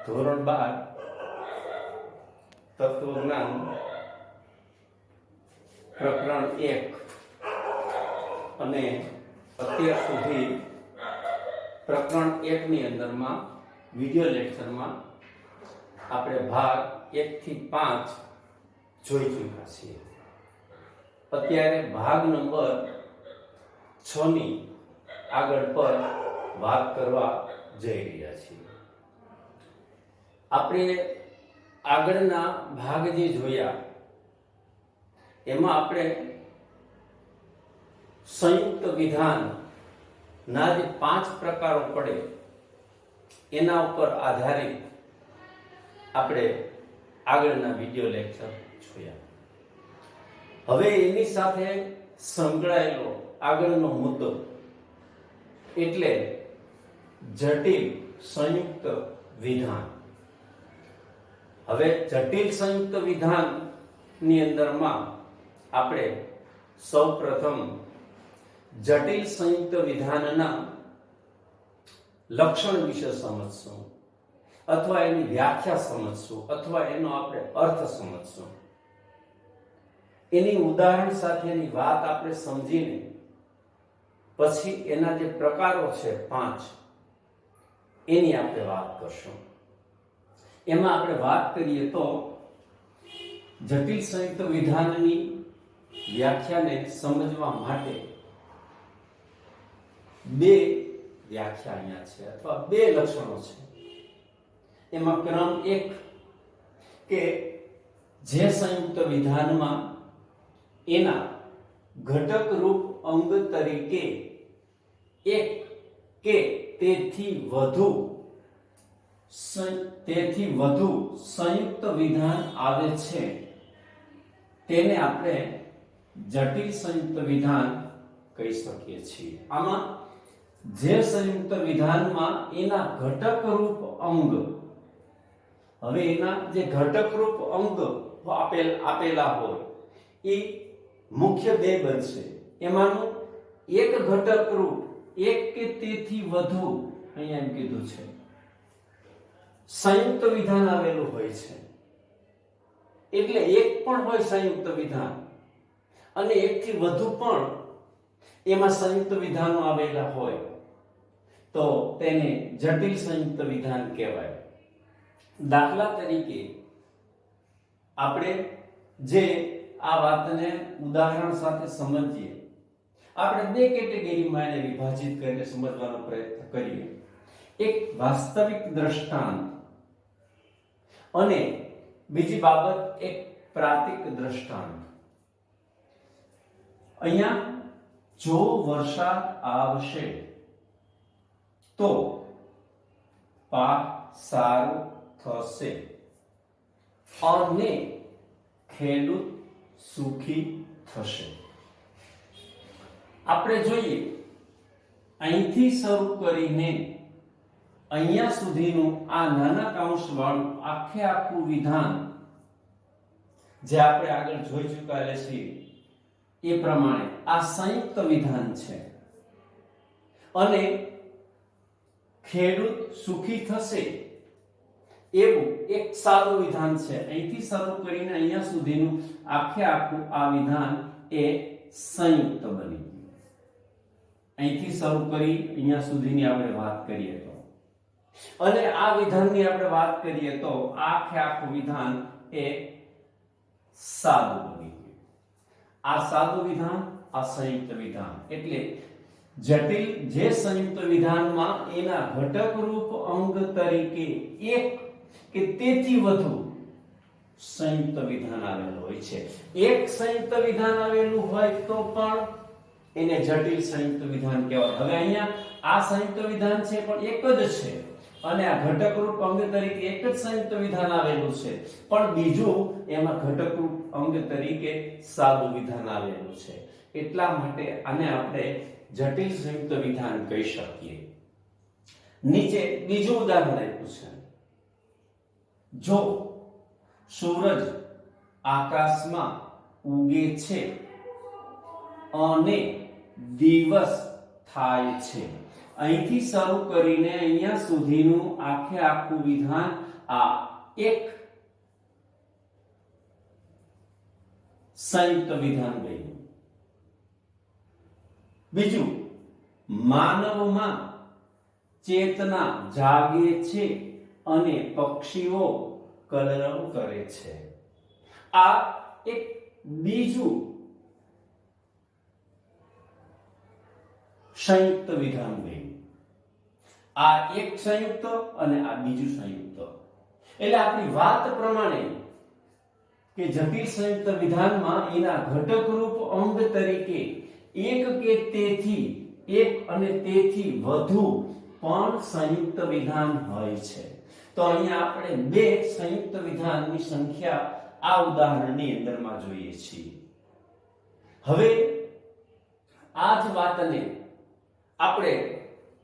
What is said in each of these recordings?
ધોરણ 12 તત્વજ્ઞાન પ્રકરણ 1 અને અત્યાર સુધી પ્રકરણ 1 ની અંદરમાં વિડિયો લેક્ચરમાં આપણે ભાગ 1 થી 5 જોઈ ચૂક્યા છીએ। અત્યારે ભાગ નંબર 6 ની આગળ પર વાત કરવા જઈ રહ્યા છીએ। આપણે આગળના ભાગ જે જોયા એમાં આપણે સંયુક્ત વિધાન ના જે 5 પ્રકારો પડે એના ઉપર આધારિત આપણે આગળના વિડિયો લેક્ચર જોયા। હવે એની સાથે સંકળાયેલો આગળનો મુદ્દો એટલે જટિલ સંયુક્ત વિધાન। હવે જટિલ સંયુક્ત વિધાન ની અંદરમાં આપણે સૌપ્રથમ જટિલ સંયુક્ત વિધાનના લક્ષણ વિશે સમજશું અથવા એની વ્યાખ્યા સમજશું અથવા એનો આપણે અર્થ સમજશું। એની ઉદાહરણ સાથેની વાત આપણે સમજીને પછી એના જે પ્રકારો છે 5 એની આપણે વાત કરશું। એમાં આપણે વાત કરીએ તો જટિલ સંયુક્ત વિધાનની વ્યાખ્યાને સમજવા માટે બે વ્યાખ્યા અહીંયા છે અથવા બે લક્ષણો છે। એમાં ક્રમ 1 કે જે સંયુક્ત વિધાનમાં એના ઘટક રૂપ અંગ તરીકે એક કે તેથી વધુ સંયુક્ત વિધાન આવે છે તેને આપણે જટિલ સંયુક્ત વિધાન કહી શકીએ છીએ। આમાં જે સંયુક્ત વિધાનમાં એના ઘટક રૂપ અંગ, હવે એના જે ઘટક રૂપ અંગ આપેલા હોય એ મુખ્ય બે બનશે। એમાંનું એક ઘટક રૂપ એક કે તેથી વધુ અહીંયા એમ કીધું છે સંયુક્ત વિધાન આવેલું હોય છે। એટલે એક પણ હોય સંયુક્ત વિધાન અને એક થી વધુ પણ એમાં સંયુક્ત વિધાનો આવેલા હોય તો તેને જટિલ સંયુક્ત વિધાન કહેવાય। દાખલા તરીકે આપણે જે આ વાતને ઉદાહરણ સાથે સમજીએ, આપણે બે કેટેગરીમાં એને વિભાજિત કરીને સમજવાનો પ્રયત્ન કરીએ। એક વાસ્તવિક દ્રષ્ટાંત અને બીજી બાબત એક પ્રાતિક દ્રષ્ટાંત। અહીંયા જો વરસાદ આવશે તો પાક સારો થશે અને ખેડૂત સુખી થશે। આપણે જોઈએ અહીંથી શરૂ કરીને અહીંયા સુધીનું આ નાના કૌંસ વાળું આખું વિધાન જે આપણે આગળ જોઈ ચૂક્યા છીએ એ પ્રમાણે આ સંયુક્ત વિધાન છે અને ખેડૂત સુખી થશે એવું એક સાદું વિધાન છે। અહીંથી શરૂ કરીને અહીંયા સુધીનું આખું આ વિધાન એ સંયુક્ત બની ગયું। અહીંથી શરૂ કરી અહીંયા સુધીની આપણે વાત કરીએ તો અને આ વિધાનની આપણે વાત કરીએ તો આખું વિધાન એ સાદું બની ગયું। આ સાદું વિધાન, આ સંયુક્ત વિધાન એટલે જટિલ જે સંયુક્ત વિધાનમાં એના ઘટક રૂપ અંગ તરીકે એક કે તેથી વધુ સંયુક્ત વિધાન આવેલું હોય છે। એક સંયુક્ત વિધાન આવેલું હોય તો પણ એને જટિલ સંયુક્ત વિધાન કહેવાય। હવે અહીંયા આ સંયુક્ત વિધાન છે પણ એક જ છે અને આ ઘટક રૂપ અંગ તરીકે એક જ સંયુક્ત વિધાન આવેલું છે પણ બીજું એમાં ઘટક રૂપ અંગ તરીકે સાદું વિધાન આવેલું છે। એટલા માટે આને આપણે જટિલ સંયુક્ત વિધાન કહી શકીએ। નીચે બીજું ઉદાહરણ આપ્યું છે। જો સૂરજ આકાશમાં ઉગે છે અને દિવસ થાય છે। અહીંથી શરૂ કરીને અહીંયા સુધીનું આખું વિધાન આ એક સંયુક્ત વિધાન બન્યું. બીજું, માનવમાં ચેતના જાગે છે અને પક્ષીઓ કલરવ કરે છે. આ એક બીજું સંયુક્ત વિધાન બન્યું. આ એક સંયુક્ત અને આ બીજું સંયુક્ત. એટલે આપણી વાત પ્રમાણે કે જટિલ સંયુક્ત વિધાનમાં એના ઘટક રૂપ અંગ તરીકે એક કે તેથી એક અને તેથી વધુ પણ સંયુક્ત વિધાન હોય છે. તો અહીંયા આપણે બે સંયુક્ત વિધાનની સંખ્યા આ ઉદાહરણની અંદરમાં જોઈએ છીએ. હવે આ જ વાતને આપણે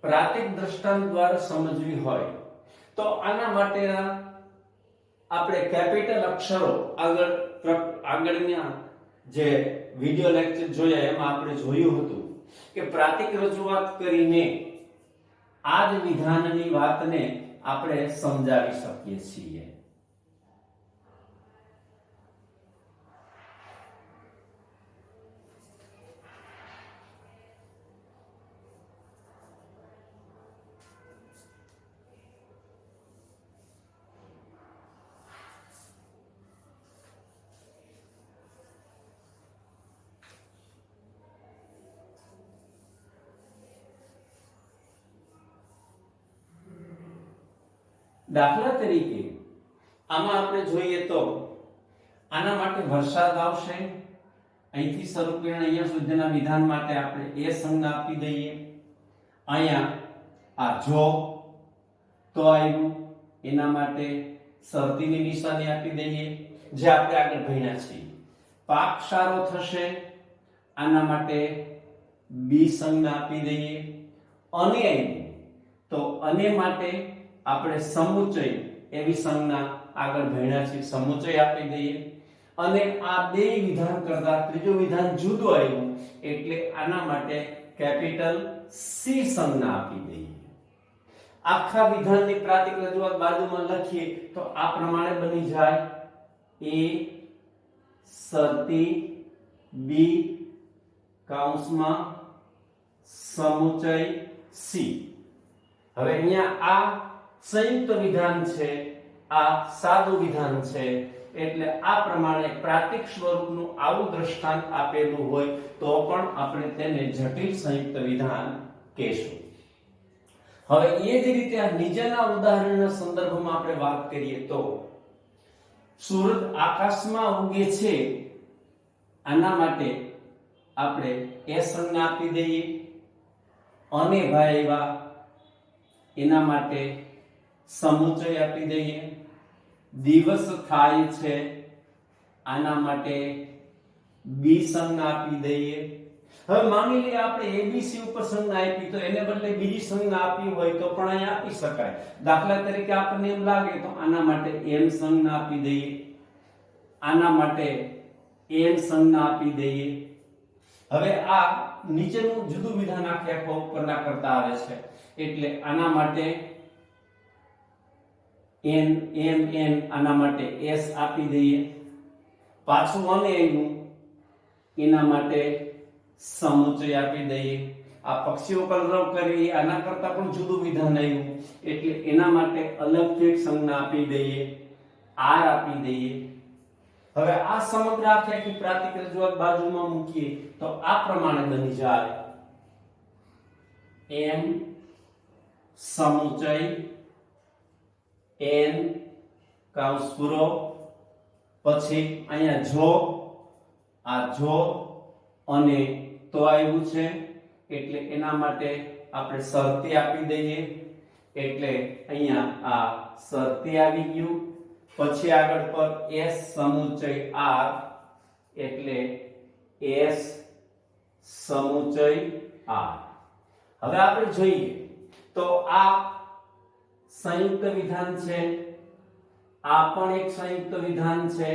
પ્રાતિક દ્રષ્ટાંત દ્વારા સમજવી હોય તો આના માટેના આપણે કેપિટલ અક્ષરો આગળના જે વિડિયો લેક્ચર જોયા એમાં આપણે જોયું હતું કે પ્રાતિક રજૂઆત કરીને આ જ વિધાનની વાતને આપણે સમજાવી શકીએ છીએ. દાખલા તરીકે આમાં આપણે જોઈએ તો આના માટે વરસાદ આવશે. અહીંથી શરૂ કરીને અહીંયા સુધીના વિધાન માટે આપણે એ સંજ્ઞા આપી દઈએ. અહીંયા આ જો તો આવ્યું એના માટે શરતીની નિશાની આપી દઈએ જે આપણે આગળ ભણ્યા છીએ. પાક સારો થશે આના માટે બી સંજ્ઞા આપી દઈએ. અને આવ્યું તો અને માટે આપણે સમુચય એવી સંજ્ઞા આગળ ભણ્યા છે સમુચય આપી દઈએ. અને આ બે વિધાન કરતા ત્રીજું વિધાન જુદું આવ્યું એટલે આના માટે કેપિટલ સી સંજ્ઞા આપી દઈએ. આખા વિધાનની પ્રાતિક રજૂઆત બાજુમાં લખીએ તો આ પ્રમાણે બની જાય એ શરતી બી કૌંસમાં સમુચય સી. હવે અહીંયા આ સંયુક્ત વિધાન છે, આ સાદું વિધાન છે. એટલે આ પ્રમાણે પ્રાતિક સ્વરૂપનું આવું દ્રષ્ટાંત આપેલું હોય તો પણ આપણે તેને જટિલ સંયુક્ત વિધાન કહેશું. હવે એ જ રીતે આ નીચેના ઉદાહરણના સંદર્ભમાં આપણે વાત કરીએ તો સૂરજ આકાશમાં ઉગે છે આના માટે આપણે એ સંજ્ઞા આપી દઈએ. અને ભાઈ એવા એના માટે સમુચય આપી દઈએ. દિવસ થાય છે આના માટે બી સંજ્ઞા આપી દઈએ. હવે માની લઈએ આપણે એબીસી ઉપર સંજ્ઞા આપી તો એને બદલે બીજી સંજ્ઞા આપી હોય તો પણ અહીંયા આપી શકાય. દાખલા તરીકે આપણને એમ લાગે તો આના માટે એમ સંજ્ઞા આપી દઈએ, આના માટે એમ સંજ્ઞા આપી દઈએ. હવે આ નીચેનું જુદું વિધાન આખા ઉપરના કરતા આવે છે એટલે આના માટે n m n આના માટે s આપી દઈએ. પાછું અને આવ્યું એના માટે સમુચય આપી દઈએ. આ પક્ષીઓ કલરવ કરી આના કરતા પણ જુદું વિધાન આવ્યું એટલે એના માટે અલગથી એક સંજ્ઞા આપી દઈએ, r આપી દઈએ. હવે આ સમગ્ર આખી પ્રાતિક રજૂઆત બાજુમાં મૂકીએ તો આ પ્રમાણે બની જાય m સમુચય n કૌંસ પૂરો, પછી અહીંયા જો, આ જો અને તો આવ્યું છે એટલે એના માટે આપણે શરતી આપી દઈએ એટલે અહીંયા આ શરતી આવી ગયું. પછી આગળ પર s સમુચય r એટલે s સમુચય r. હવે આપણે જોઈએ તો આ સંયુક્ત વિધાન છે, આ પણ એક સંયુક્ત વિધાન છે.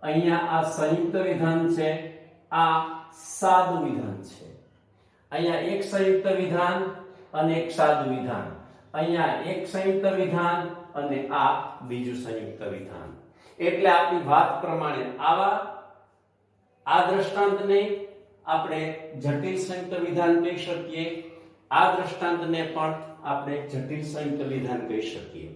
અહીંયા આ સંયુક્ત વિધાન છે, આ સાદું વિધાન છે. અહીંયા એક સંયુક્ત વિધાન અને એક સાદું વિધાન. અહીંયા એક સંયુક્ત વિધાન અને આ બીજું સંયુક્ત વિધાન. એટલે આપણી વાત પ્રમાણે આ દ્રષ્ટાંતને આપણે જટિલ સંયુક્ત વિધાન કહી શકીએ, આ દ્રષ્ટાંતને પણ આપણે જટિલ સંયુક્ત વિધાન કહી શકીએ.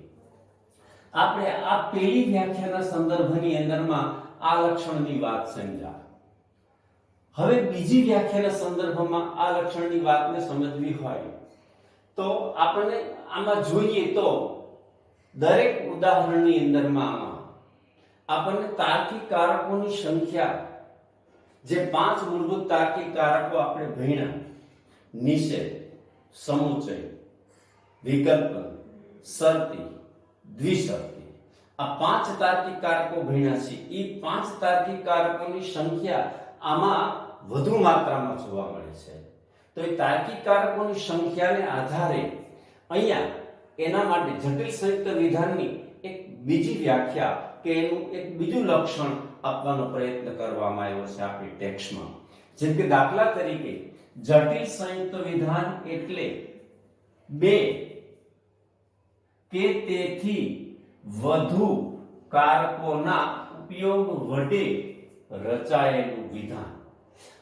આપણે આ પહેલી વ્યાખ્યાના સંદર્ભની અંદરમાં આ લક્ષણની વાત સમજ્યા. હવે બીજી વ્યાખ્યાના સંદર્ભમાં આ લક્ષણની વાતને સમજવી હોય તો આપણે આમાં જોઈએ તો દરેક ઉદાહરણની અંદરમાં આપણને તાર્કિક કારકોની સંખ્યા, જે 5 મૂળભૂત તાર્કિક કારકો આપણે ભણ્યા, નિષેધ, સમુચય, વિકલ્પન, શરતી, દ્વિશરતી, આ 5 તાર્કિક કારકો ભણ્યા છે. એ 5 તાર્કિક કારકોની સંખ્યા આમાં વધુ માત્રામાં જોવા મળે છે. તો એ તાર્કિક કારકોની સંખ્યાને આધારે અહીંયા એના માટે જટિલ સંયુક્ત વિધાનની એક બીજી વ્યાખ્યા કે એનું એક બીજું લક્ષણ આપવાનો પ્રયત્ન કરવામાં આવ્યો છે આપણી ટેક્સ્ટમાં. જેમ કે દાખલા તરીકે જટિલ સંયુક્ત વિધાન એટલે 2 કે તેથી વધુ કારકોના ઉપયોગ વડે રચાયેલું વિધાન.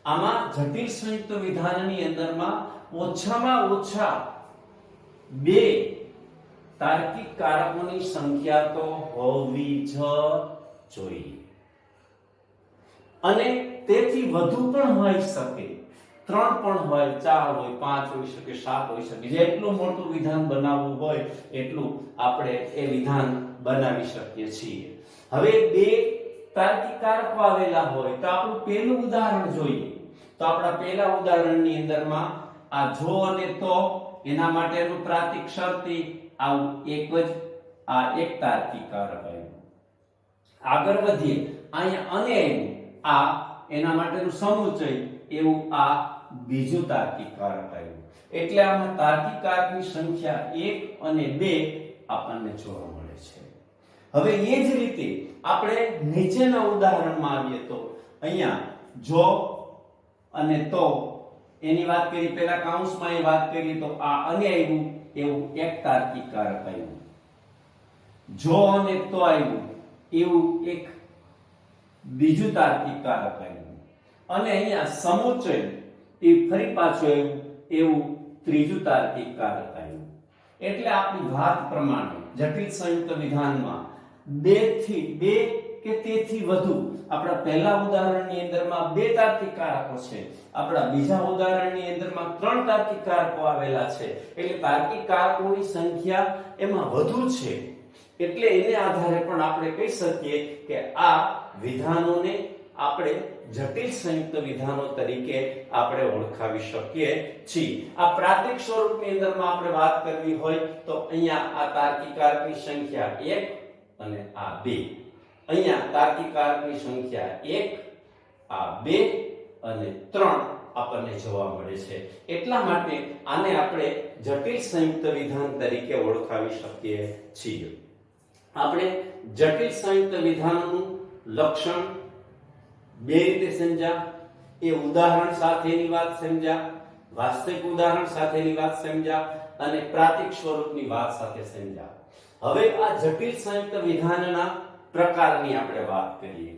આમાં જટિલ સંયુક્ત વિધાનની અંદરમાં ઓછામાં ઓછા 2 તાર્કિક કારકોની સંખ્યા તો હોવી જ જોઈએ, અને તેથી વધુ પણ હોઈ શકે. 3 પણ હોય, 4 હોય, 5 હોઈ શકે, 7 હોઈ શકે. જેટલું મોટું વિધાન બનાવવું હોય એટલું આપણે એ વિધાન બનાવી શકીએ છીએ. હવે 2 તાર્કિક કારકો આવેલા હોય તો આપણું પહેલું ઉદાહરણ જોઈએ. તો આપણા પહેલા ઉદાહરણની અંદરમાં આ જો અને તો એના માટેનું પ્રાતિક શરતી આવું એક તાર્કિક કારક આવ્યું. આગળ વધીએ, અહીંયા અને આ એના માટેનું સમુચય એવું આ બીજું તાર્કિક કારક આવ્યું. એટલે આમાં તાર્કિક કારકની સંખ્યા 1 અને 2 આપણને જોવા મળે છે. હવે એ જ રીતે આપણે નીચેના ઉદાહરણમાં આવીએ તો અહીંયા જો અને તો એની વાત કરી, પહેલા કૌંસમાં એ વાત કરી તો આ અને આવ્યું એવું એક તાર્કિક કારક આવ્યું. જો અને તો આવ્યું એવું એક બીજું તાર્કિક કારક આવ્યું. અને અહીંયા સમુચય એ ફરી પાછું આવ્યું એવું ત્રીજું તાર્કિક કારક આવ્યું. એટલે આપણી વાત પ્રમાણે જટિલ સંયુક્ત વિધાનમાં 2 કે તેથી વધુ, આપણા પહેલા ઉદાહરણની અંદરમાં 2 તાર્કિક કારકો છે, આપણા બીજા ઉદાહરણની અંદરમાં 3 તાર્કિક કારકો આવેલા છે. એટલે તાર્કિક કારકોની સંખ્યા એમાં વધુ છે. એટલે એને આધારે પણ આપણે કહી શકીએ કે આ વિધાનોને આપણે જટિલ સંયુક્ત વિધાનો તરીકે આપણે ઓળખાવી શકીએ છીએ. આ પ્રાતિક સ્વરૂપની અંદરમાં આપણે વાત કરવી હોય તો અહીંયા આ તાર્કિક કારકની સંખ્યા 1 અને આ 2. અહીંયા તાર્કિક કારકની સંખ્યા 1, આ 2 અને 3 આપણને જોવા મળે છે. એટલા માટે આને આપણે જટિલ સંયુક્ત વિધાન તરીકે ઓળખાવી શકીએ છીએ. આપણે જટિલ સંયુક્ત વિધાનનું લક્ષણ 2 રીતે સમજ્યા. એ ઉદાહરણ સાથેની વાત સમજ્યા, વાસ્તવિક ઉદાહરણ સાથેની વાત સમજ્યા અને પ્રાતિક સ્વરૂપની વાત સાથે સમજ્યા. હવે આ જટિલ સંયુક્ત વિધાનના પ્રકારની આપણે વાત કરીએ.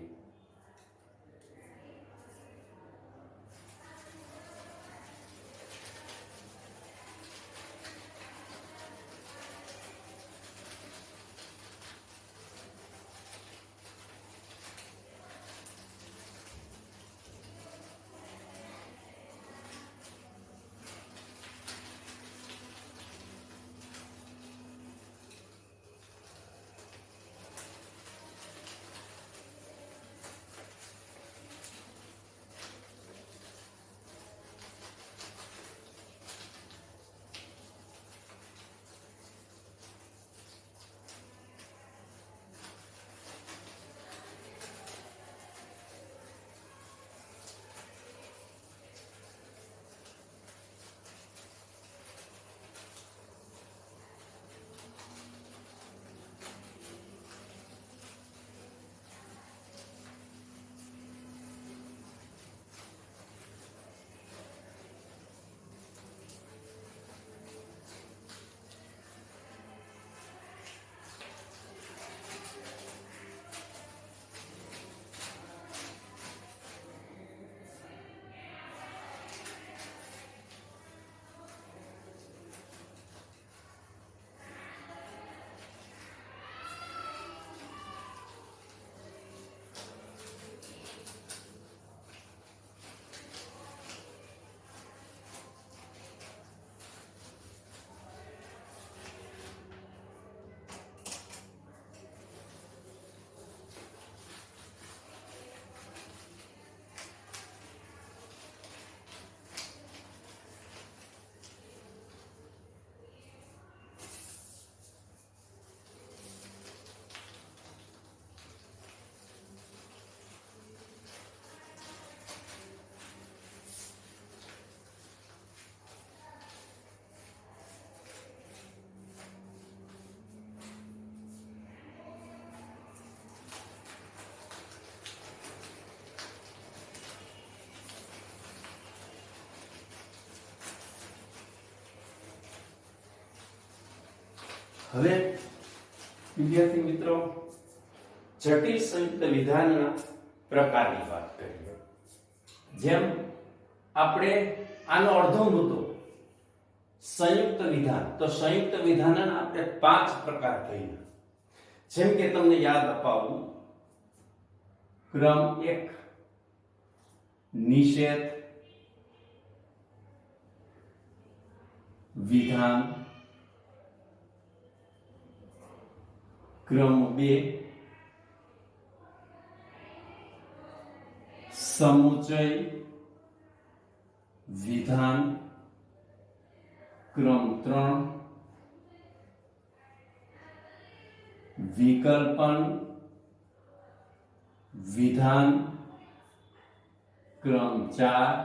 હવે વિદ્યાર્થી મિત્રો જટિલ સંયુક્ત વિધાનના પ્રકારની વાત કરીએ. જેમ આપણે આનો અડધો મુદ્દો સંયુક્ત વિધાન, તો સંયુક્ત વિધાનના આપણે 5 પ્રકાર કહીએ. જેમ કે તમને યાદ અપાવું, ક્રમ 1 નિષેધ વિધાન, ક્રમ 2 સમુચય વિધાન, ક્રમ 3 વિકલ્પન વિધાન, ક્રમ 4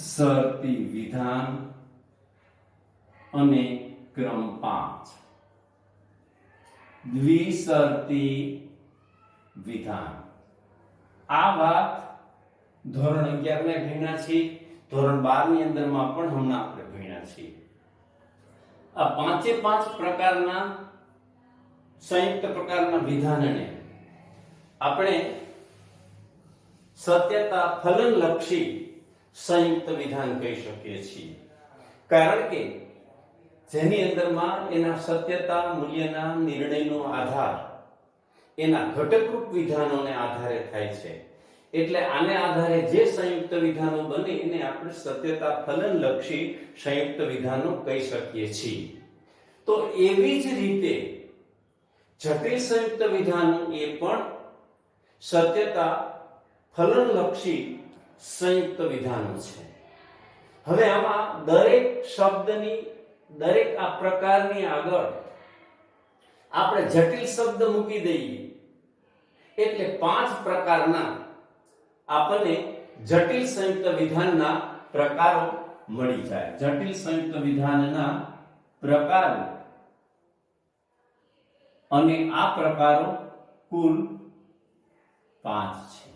શરતી વિધાન અને ક્રમ 5 દ્વિશરતી વિધાન. આ વાત ધોરણ 11 ને ભણ્યા છીએ, ધોરણ 12 ની અંદરમાં પણ હમણાં આપણે ભણ્યા છીએ. આ 5 પ્રકારના સંયુક્ત પ્રકારના વિધાનને આપણે સત્યતા ફલનલક્ષી સંયુક્ત વિધાન કહી શકીએ છીએ. કારણ કે જેની અંદરમાં એના સત્યતા મૂલ્યના નિર્ણયનો આધાર એના ઘટકરૂપ વિધાનોને આધારે થાય છે. એટલે આને આધારે જે સંયુક્ત વિધાનો બને એને આપણે સત્યતા ફલનલક્ષી સંયુક્ત વિધાનો કહી શકીએ છીએ. તો એવી જ રીતે જટિલ સંયુક્ત વિધાનો એ પણ સત્યતા ફલનલક્ષી સંયુક્ત વિધાનો છે. હવે આમાં દરેક શબ્દની, દરેક આ પ્રકારની આગળ આપણે જટિલ શબ્દ મૂકી દઈએ એટલે 5 પ્રકારના આપણને જટિલ સંયુક્ત વિધાનના પ્રકારો મળી જાય. જટિલ સંયુક્ત વિધાનના પ્રકારો અને આ પ્રકારો કુલ 5 છે.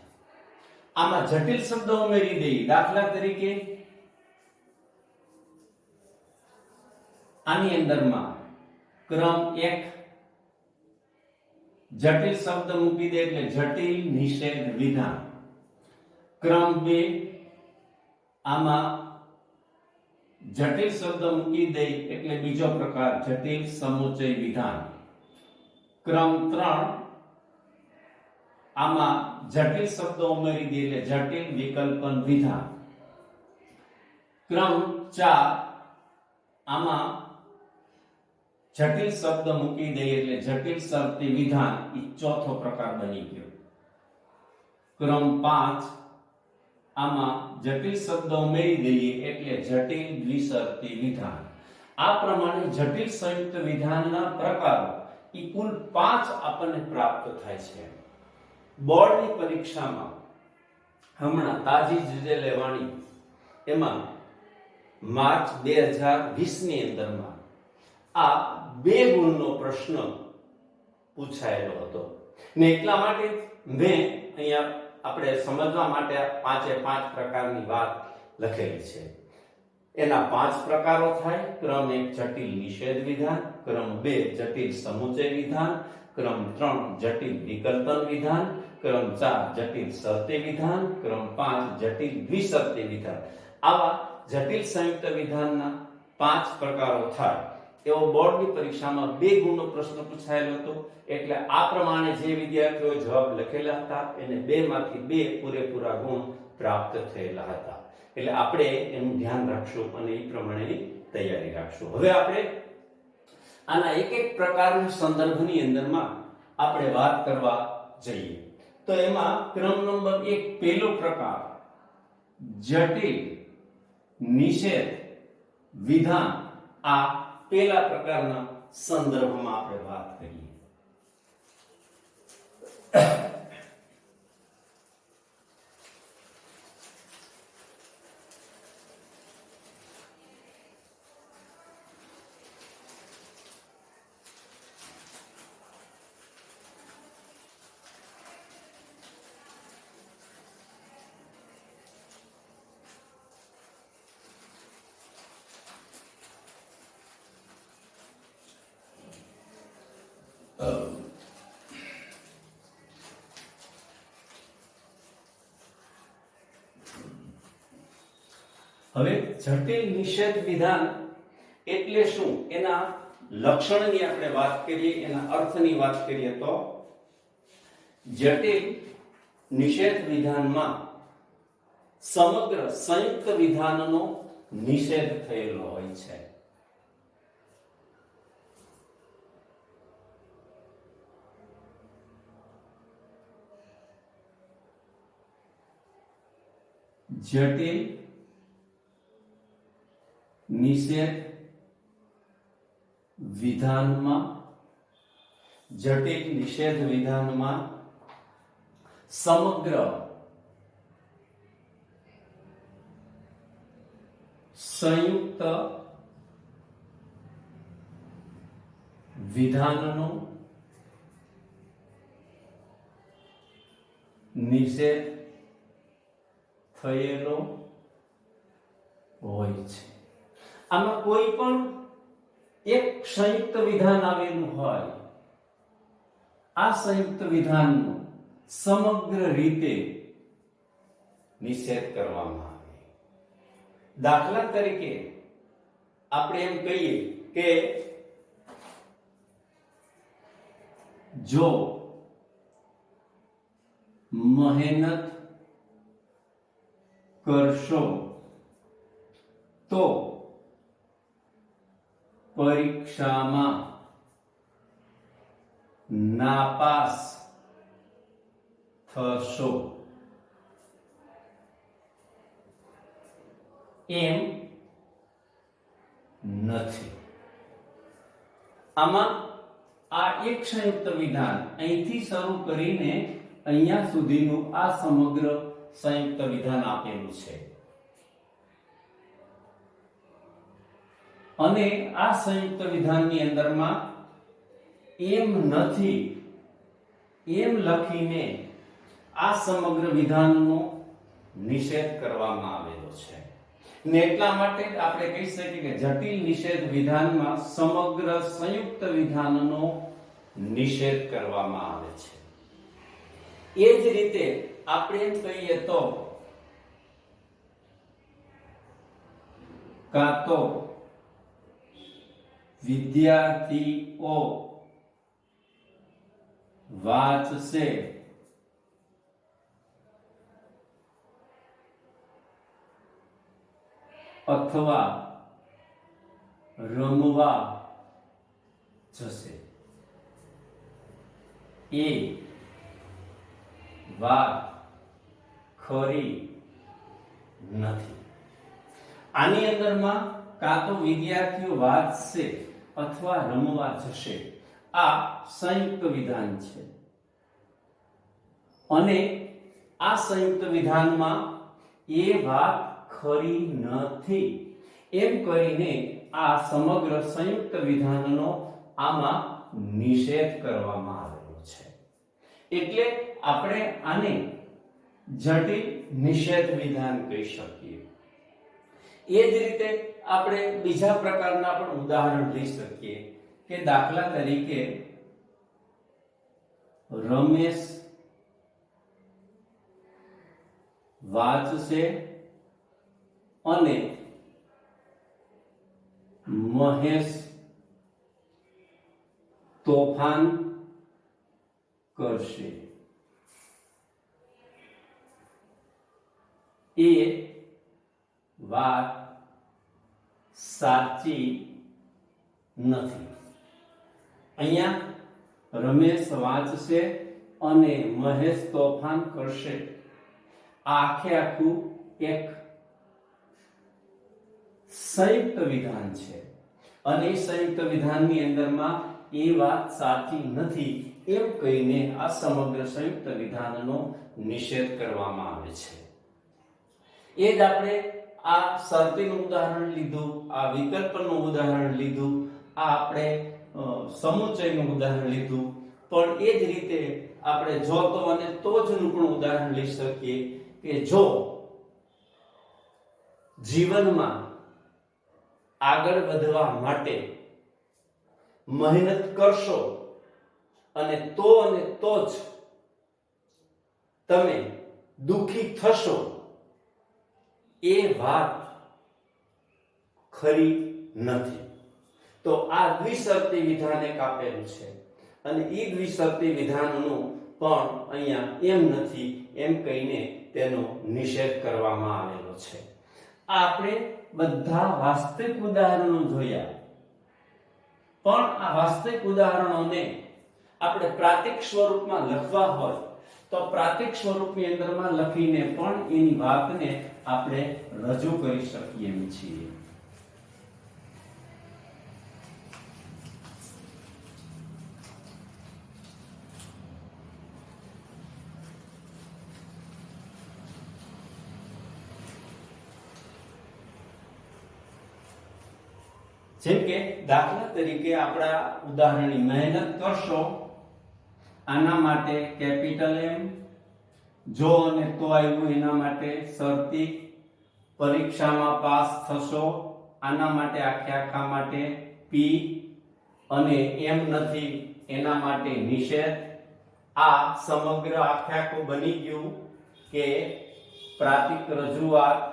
આમાં જટિલ શબ્દો ઉમેરી દઈએ. દાખલા તરીકે આની અંદરમાં ક્રમ 1 જટિલ શબ્દ મૂકી દે એટલે જટિલ નિષેધ વિધાન. ક્રમ 2 આમાં જટિલ શબ્દ મૂકી દે એટલે બીજો પ્રકાર જટિલ સમુચય વિધાન. ક્રમ 3 આમાં જટિલ શબ્દ ઉમેરી દે એટલે જટિલ વિકલ્પન વિધાન. ક્રમ 4 આમાં જટિલ શબ્દ મૂકી દે એટલે જટિલ શરતી વિધાન, એ ચોથો પ્રકાર બની ગયો. ક્રમ 5 આમાં જટિલ શબ્દ ઉમેરી દઈએ એટલે જટિલ દ્વિશરતી વિધાન. આ પ્રમાણે જટિલ સંયુક્ત વિધાનના પ્રકારો એ કુલ 5 આપણને પ્રાપ્ત થાય છે. બોર્ડની પરીક્ષામાં હમણાં તાજી જે લેવાની એમાં માર્ચ 2020 ની અંદરમાં આ 2 ગુણનો પ્રશ્ન પૂછાયેલો હતો ને એટલા માટે મેં અહીંયા આપણે સમજવા માટે 5 પ્રકારની વાત લખેલી છે. એના 5 પ્રકારો થાય. ક્રમ 1 જટિલ નિષેધ વિધાન, ક્રમ 2 જટિલ સમુચય વિધાન, ક્રમ 3 જટિલ વિકલ્પન વિધાન, ક્રમ 4 જટિલ શરતી વિધાન, ક્રમ 5 જટિલ દ્વિશરતી વિધાન. આવા જટિલ સંયુક્ત વિધાનના 5 પ્રકારો થાય. એવો બોર્ડની પરીક્ષામાં 2 ગુણનો પ્રશ્ન પૂછાયેલો હતો. એટલે આ પ્રમાણે જે વિદ્યાર્થીઓ જવાબ લખેલા હતા એને 2 માંથી 2 પૂરેપૂરા ગુણ પ્રાપ્ત થયેલા હતા. એટલે આપણે એનું ધ્યાન રાખશું અને એ પ્રમાણેની તૈયારી રાખશું. હવે આપણે આના એક પ્રકારના સંદર્ભની અંદરમાં આપણે વાત કરવા જઈએ તો એમાં ક્રમ નંબર 1 પહેલો પ્રકાર જટિલ નિષેધ વિધાન. આ પહેલા પ્રકારના સંદર્ભમાં આપણે વાત કરીએ. હવે જટિલ નિષેધ વિધાન એટલે શું, એના લક્ષણની આપણે વાત કરીએ, એના અર્થની વાત કરીએ તો જટિલ નિષેધ વિધાનમાં સમગ્ર સંયુક્ત વિધાનનો નિષેધ થયેલો હોય છે. જટિલ નિષેધ વિધાનમાં સમગ્ર સંયુક્ત વિધાનનો નિષેધ થયેલો હોય છે. આમાં કોઈ પણ એક સંયુક્ત વિધાન આવેલું હોય, આ સંયુક્ત વિધાનનો સમગ્ર રીતે નિષેધ કરવામાં આવે. દાખલા તરીકે આપણે એમ કહીએ કે જો મહેનત કરશો તો પરીક્ષામાં નાપાસ થશો, એમ નથી. આમાં આ એક સંયુક્ત વિધાન અહીંથી શરૂ કરીને અહીંયા સુધીનું આ સમગ્ર સંયુક્ત વિધાન આપેલું છે અને આ સંયુક્ત વિધાનની અંદરમાં એમ નથી એમ લખીને આ સમગ્ર વિધાનનો નિષેધ કરવામાં આવેલો છે. ને એટલા માટે આપણે કહી શકીએ કે જટિલ નિષેધ વિધાનમાં સમગ્ર સંયુક્ત વિધાનનો નિષેધ કરવામાં આવે છે. એ જ રીતે આપણે એમ કહીએ તો કાં તો વિદ્યાર્થીઓ વાંચશે અથવા રમવા જશે, એ વાત ખરી નથી. આની અંદરમાં કાં તો વિદ્યાર્થીઓ વાંચશે અથવા રમવા જશે, આ સંયુક્ત વિધાન છે અને આ સંયુક્ત વિધાનમાં એ વાત ખરી નથી એમ કરીને આ સમગ્ર સંયુક્ત વિધાનનો આમાં નિષેધ કરવામાં આવેલો છે. એટલે આપણે આને જટિલ નિષેધ વિધાન કહી શકીએ. એ જ રીતે આપણે બીજા પ્રકારના પણ ઉદાહરણ લઈ શકીએ કે દાખલા તરીકે રમેશ વાંચશે અને મહેશ તોફાન કરશે, એ વાત સાચી નથી. અહીંયા રમેશ વાંચશે અને મહેશ તોફાન કરશે, આખે આખું એક સંયુક્ત વિધાન છે અને એ સંયુક્ત વિધાનની અંદરમાં એ વાત સાચી નથી એમ કહીને આ સમગ્ર સંયુક્ત વિધાનનો નિષેધ કરવામાં આવે છે. એ જ આપણે આ શરતીનું ઉદાહરણ લીધું, આ વિકલ્પનું ઉદાહરણ લીધું, આ આપણે સમુચયનું ઉદાહરણ લીધું, પણ એ જ રીતે આપણે જો તો અને તો જનું પણ ઉદાહરણ લઈ શકીએ કે જો જીવનમાં આગળ વધવા માટે મહેનત કરશો અને તો જ તમે દુખી થશો, એ વાત ખરી નથી. તો આ દ્વિશરતી વિધાન એક આપેલું છે અને એ દ્વિશરતી વિધાનનું પણ અહીંયા એમ નથી એમ કહીને તેનો નિષેધ કરવામાં આવેલો છે. આપણે બધા વાસ્તવિક ઉદાહરણો જોયા, પણ આ વાસ્તવિક ઉદાહરણોને આપણે પ્રાતિક સ્વરૂપમાં લખવા હોય તો પ્રાતિક સ્વરૂપની અંદરમાં લખીને પણ એની વાતને આપણે રજૂ કરી શકીએ એમ છીએ. જેમ કે દાખલા તરીકે આપણા ઉદાહરણની મહેનત કરશો, આના માટે કેપિટલ M, જો અને તો આવ્યું એના માટે શરતી, પરીક્ષામાં પાસ થશો આના માટે આખા માટે P, અને એમ નથી એના માટે નિષેધ. આ સમગ્ર આખું બની ગયું કે પ્રાતિક રજૂઆત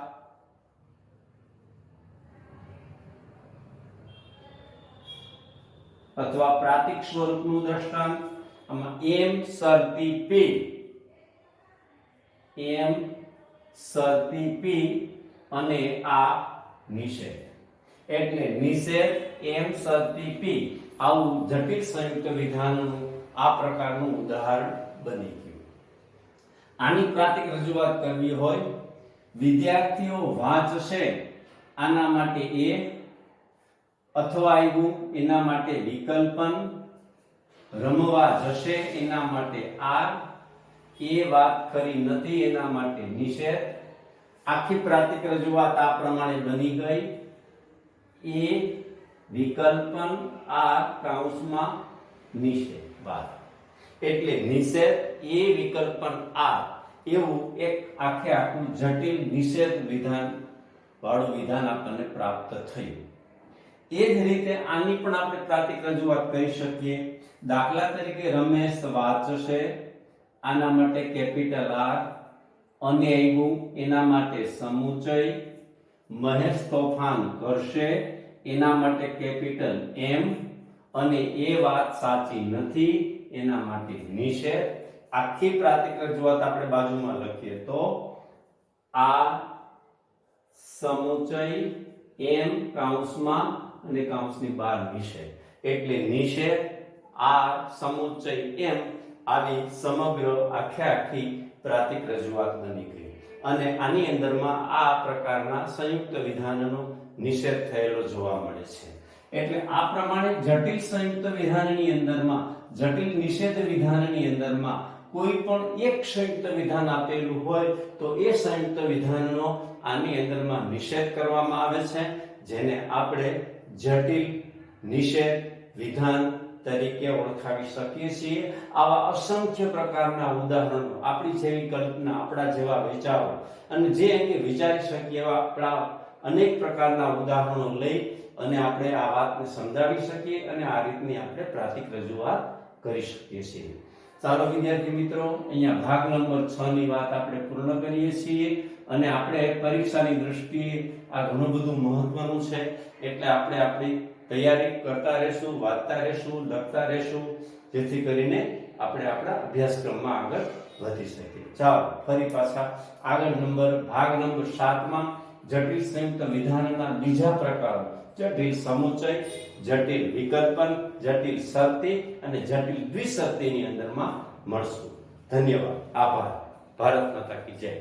અથવા પ્રાતિક સ્વરૂપનું દ્રષ્ટાંત. આમાં M શરતી P, M શરતી P અને આ નિષેધ. એટલે નિષેધ M શરતી P, આવું જટિલ સંયુક્ત વિધાનનું આ પ્રકારનું ઉદાહરણ બની ગયું. આની પ્રાતિક રજૂઆત કરવી હોય, વિદ્યાર્થીઓ વાંચશે આના માટે A, અથવા આવ્યું એના માટે વિકલ્પન, રમવા જશે એના માટે R, એ વાત ખરી નથી એના માટે નિષેધ. આખી પ્રાતિક રજૂઆત આ પ્રમાણે બની ગઈ. એ વિકલ્પન R કૌંસમાં નિષેધ વાત. એટલે નિષેધ એ વિકલ્પન R એવું એક આખું જટિલ નિષેધ વિધાન વાળું વિધાન આપણને પ્રાપ્ત થયું. એ જ રીતે આની પણ આપણે પ્રાતિક રજૂઆત કરી શકીએ. દાખલા તરીકે રમેશ વાંચશે આના માટે કેપિટલ R, અને આવ્યું એના માટે સમુચય, મહેશ તોફાન કરશે એના માટે કેપિટલ M, અને એ વાત સાચી નથી એના માટે નિષેધ. આખી પ્રાતિક રજૂઆત આપણે બાજુમાં લખીએ તો આ સમુચય M કૌંસમાં અને કૌંસની બહાર નિષેધ. એટલે નિષેધ આ સમુચય M આવી સમગ્ર આખી પ્રાતિક રજૂઆત બની ગઈ. અને આની અંદરમાં આ પ્રકારના સંયુક્ત વિધાનનો નિષેધ થયેલો જોવા મળે છે. એટલે આ પ્રમાણે જટિલ સંયુક્ત વિધાનની અંદરમાં, જટિલ નિષેધ વિધાનની અંદરમાં કોઈ પણ એક સંયુક્ત વિધાન આપેલું હોય તો એ સંયુક્ત વિધાનનો આની અંદરમાં નિષેધ કરવામાં આવે છે, જેને આપણે જટિલ નિષેધ વિધાન તરીકે ઓળખાવી શકીએ છીએ. આવા અસંખ્ય પ્રકારના ઉદાહરણો, આપણી જેવી કલ્પના, આપણા જેવા વિચારો અને જે અંગે વિચારી શકીએ એવા આપણા અનેક પ્રકારના ઉદાહરણો લઈ અને આપણે આ વાતને સમજાવી શકીએ અને આ રીતની આપણે પ્રાતિક રજૂઆત કરી શકીએ છીએ. ચાલો વિદ્યાર્થી મિત્રો, અહીંયા ભાગ નંબર 6 ની વાત આપણે પૂર્ણ કરીએ છીએ. અને આપણે પરીક્ષાની દ્રષ્ટિએ આ ઘણું બધું મહત્વનું છે, એટલે આપણે આપણી તૈયારી કરતા રહેશું, વાંચતા રહેશું, લખતા રહેશું, જેથી કરીને આપણે આપણા અભ્યાસક્રમમાં આગળ વધી શકીએ. ચાલો ફરી પાછા આગળ ભાગ નંબર 7 માં જટિલ સંયુક્ત વિધાનના બીજા પ્રકારો, જટિલ સમુચય, જટિલ વિકલ્પન, જટિલ શરતી અને જટિલ દ્વિશરતીની અંદરમાં મળશું. ધન્યવાદ. આભાર. ભારત માતા કી જય.